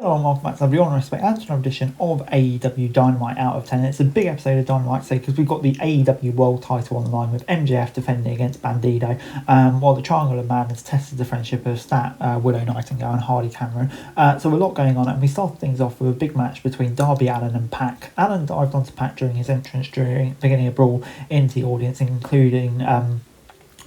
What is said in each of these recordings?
Hello and welcome back to the Respect and another edition of AEW Dynamite Out of 10. It's a big episode of Dynamite today because we've got the AEW World title on the line with MJF defending against Bandido, while the Triangle of Madness tested the friendship of Stat, Willow Nightingale and Hardy Cameron. So a lot going on, and we started things off with a big match between Darby Allin and Pac. Allin dived onto Pac during his entrance during beginning a brawl into the audience, including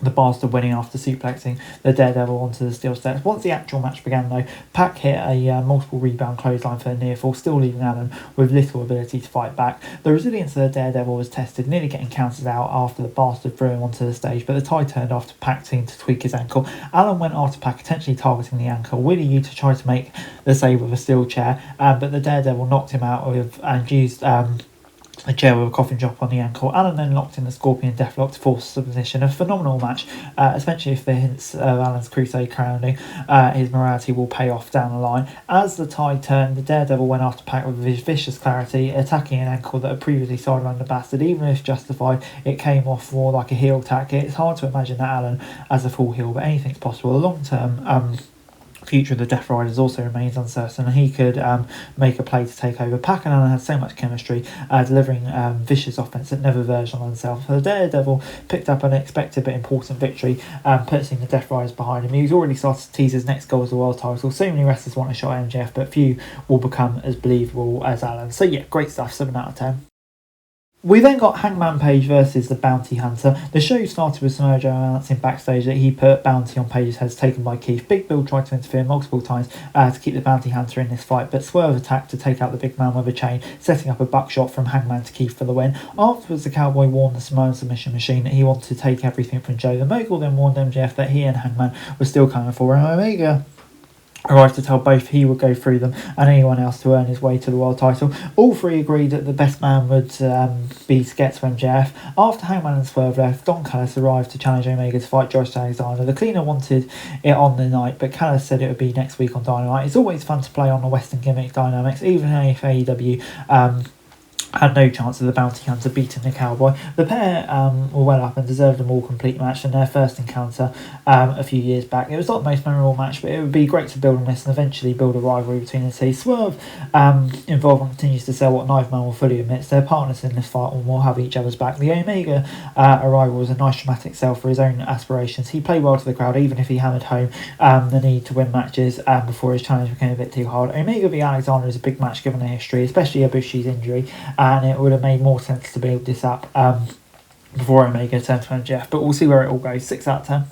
the Bastard winning after suplexing the Daredevil onto the steel steps. Once the actual match began though, Pac hit a multiple rebound clothesline for a near fall, still leaving Allin with little ability to fight back. The resilience of the Daredevil was tested, nearly getting counted out after the Bastard threw him onto the stage, but the tide turned after Pac seemed to tweak his ankle. Allin went after Pac, potentially targeting the ankle, willing you to try to make the save with a steel chair, but the Daredevil knocked him out and used a chair with a coffin drop on the ankle. Allin then locked in the Scorpion Deathlock to force submission. A phenomenal match, especially if the hints of Allen's Crusade crowning his morality will pay off down the line. As the tide turned, the Daredevil went after Pac with vicious clarity, attacking an ankle that had previously sidelined the Bastard. Even if justified, it came off more like a heel attack. It's hard to imagine that Allin as a full heel, but anything's possible. The long-term future of the Death Riders also remains uncertain, and he could make a play to take over. Pac and Allin had so much chemistry, delivering vicious offense that never verged on himself. The Daredevil picked up an unexpected but important victory, putting the Death Riders behind him. He's already started to tease his next goal as the world title. So many wrestlers want a shot at MJF, but few will become as believable as Allin. So yeah, great stuff, 7 out of 10. We then got Hangman Page versus the Bounty Hunter. The show started with Samoa Joe announcing backstage that he put Bounty on Page's head, taken by Keith. Big Bill tried to interfere multiple times to keep the Bounty Hunter in this fight, but Swerve attacked to take out the big man with a chain, setting up a buckshot from Hangman to Keith for the win. Afterwards, the Cowboy warned the Samoan submission machine that he wanted to take everything from Joe. The Mogul then warned MJF that he and Hangman were still coming for him. Omega arrived to tell both he would go through them and anyone else to earn his way to the world title. All three agreed that the best man would be to get to MJF. After Hangman and Swerve left, Don Callis arrived to challenge Omega to fight Josh Alexander. The Cleaner wanted it on the night, but Callis said it would be next week on Dynamite. It's always fun to play on the Western gimmick dynamics, even if AEW had no chance of the Bounty Hunter beating the Cowboy. The pair were well up and deserved a more complete match than their first encounter a few years back. It was not the most memorable match, but it would be great to build on this and eventually build a rivalry between the two. Swerve involvement continues to sell what Knife Man will fully admit. Their partners in this fight will have each other's back. The Omega arrival was a nice dramatic sell for his own aspirations. He played well to the crowd, even if he hammered home the need to win matches before his challenge became a bit too hard. Omega v Alexander is a big match given the history, especially Ibushi's injury, and it would have made more sense to build this up before Omega turned to MJF, but we'll see where it all goes. 6 out of 10.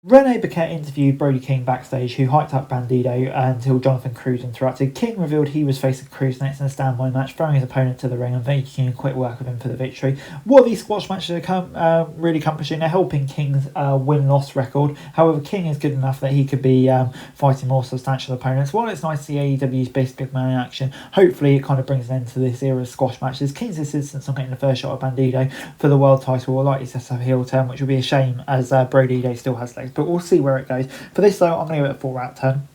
Rene Paquette interviewed Brody King backstage, who hyped up Bandido until Jonathan Cruz interrupted. King revealed he was facing Cruz next in a standby match, throwing his opponent to the ring and making quick work of him for the victory. What these squash matches are really accomplishing, they're helping King's win-loss record. However, King is good enough that he could be fighting more substantial opponents. While it's nice to see AEW's best big man in action, hopefully it kind of brings an end to this era of squash matches. King's insistence on getting the first shot of Bandido for the world title will likely set up a heel turn, which will be a shame as Brody still has legs. But we'll see where it goes. For this though, I'm going to give it a 4 out of 10.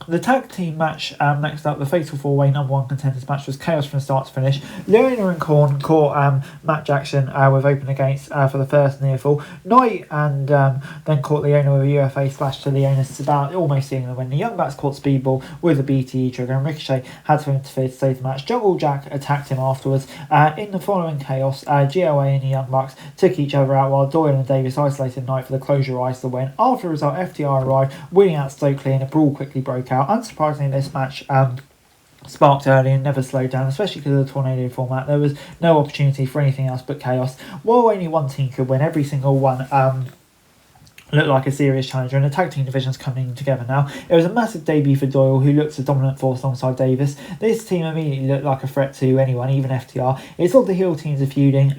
The tag team match next up, the Fatal 4-Way number 1 contenders match, was chaos from start to finish. Leona and Korn caught Matt Jackson with open against for the first near fall. Knight and then caught Leona with a UFA splash to Leona, about almost seeing the win. The Young Bucks caught Speedball with a BTE trigger, and Ricochet had to interfere to save the match. Jungle Jack attacked him afterwards. In the following chaos, GOA and the Young Bucks took each other out while Doyle and Davis isolated Knight for the closure ice to win. After the result, FTR arrived, winning out Stokely, and a brawl quickly broke out. Unsurprisingly, this match sparked early and never slowed down, especially because of the tornado format. There was no opportunity for anything else but chaos. While only one team could win, every single one looked like a serious challenger, and the tag team division's coming together now. It was a massive debut for Doyle, who looks a dominant force alongside Davis. This team immediately looked like a threat to anyone, even FTR. It's all the heel teams are feuding,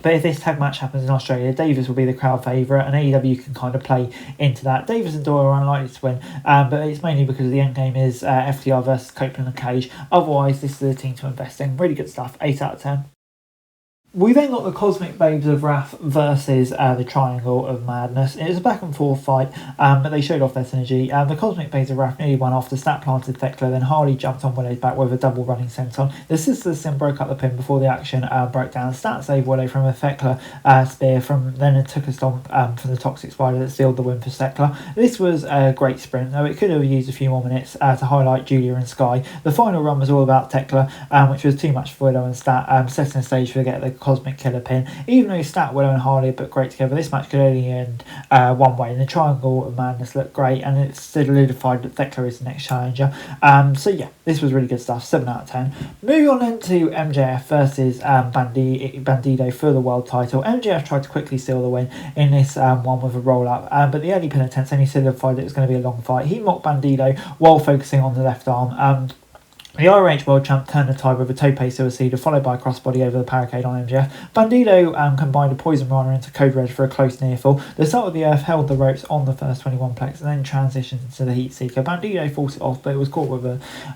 but if this tag match happens in Australia, Davis will be the crowd favourite, and AEW can kind of play into that. Davis and Doyle are unlikely to win, but it's mainly because the end game is FTR versus Copeland and Cage. Otherwise, this is the team to invest in. Really good stuff. 8 out of 10. We then got the Cosmic Babes of Wrath versus the Triangle of Madness. It was a back and forth fight, but they showed off their synergy. The Cosmic Babes of Wrath nearly won after Snap planted Thekla, then Harley jumped on Willow's back with a double running senton. The Sisters then broke up the pin before the action broke down. Stat saved Willow from a Thekla spear, then it took a stomp from the Toxic Spider that sealed the win for Thekla. This was a great sprint, though it could have used a few more minutes to highlight Julia and Sky. The final run was all about Thekla, which was too much for Willow and Stat, setting the stage for get the Cosmic Killer pin. Even though Stat, Willow and Harley but great together, this match could only end one way, and the Triangle of Madness looked great, and it solidified that Thekla is the next challenger. So yeah, this was really good stuff. 7 out of 10. Moving on then to MJF versus Bandido for the world title. MJF tried to quickly steal the win in this one with a roll up, but the early pin attempts only solidified that it was going to be a long fight. He mocked Bandido while focusing on the left arm. The ROH World Champ turned the tide with a tope suicida followed by a crossbody over the barricade on MJF. Bandido combined a Poison Rana into Code Red for a close near fall. The Salt of the Earth held the ropes on the first 21 plex and then transitioned into the Heat Seeker. Bandido forced it off, but it was caught with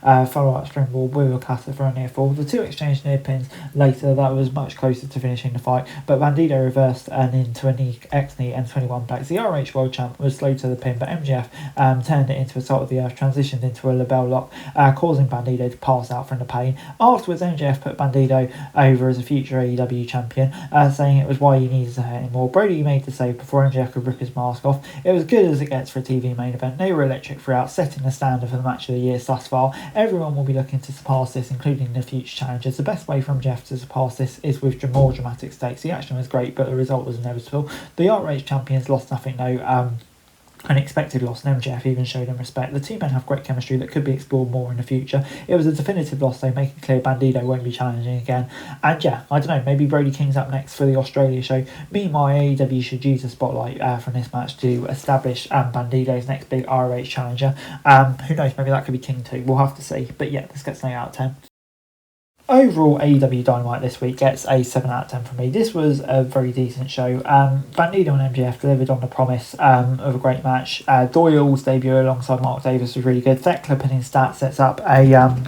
a follow-up springboard with a cutter for a near fall. The two exchanged near pins later. That was much closer to finishing the fight, but Bandido reversed and into a X-knee and 21 plex. The ROH World Champ was slow to the pin, but MJF turned it into a Salt of the Earth, transitioned into a label lock, causing Bandido to pass out from the pain. Afterwards, MJF put Bandido over as a future AEW champion, saying it was why he needed to hurt him more. Brody made the save before MJF could rip his mask off. It was good as it gets for a TV main event. They were electric throughout, setting the standard for the match of the year thus far. Everyone will be looking to surpass this, including the future challengers. The best way for MJF to surpass this is with more dramatic stakes. The action was great, but the result was inevitable. The ROH champions lost nothing though. Unexpected loss, and MJF even showed them respect. The two men have great chemistry that could be explored more in the future. It was a definitive loss though, making clear Bandido won't be challenging again. And yeah, I don't know, maybe Brody King's up next for the Australia show. Meanwhile, AEW should use the spotlight from this match to establish Bandido's next big ROH challenger. Who knows, maybe that could be King too, we'll have to see. But yeah, this gets an 8 out of 10. Overall, AEW Dynamite this week gets a 7 out of 10 from me. This was a very decent show. Bandido and MJF delivered on the promise of a great match. Doyle's debut alongside Mark Davis was really good. Thekla pinning Stat sets up a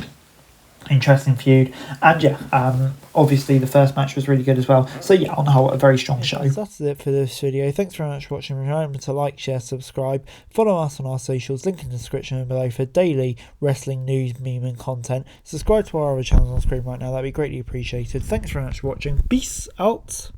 interesting feud. And yeah, obviously the first match was really good as well. So yeah, on the whole, a very strong show. That's it for this video. Thanks very much for watching. Remember to like, share, subscribe. Follow us on our socials. Link in the description below for daily wrestling news, meme and content. Subscribe to our other channels on screen right now. That'd be greatly appreciated. Thanks very much for watching. Peace out.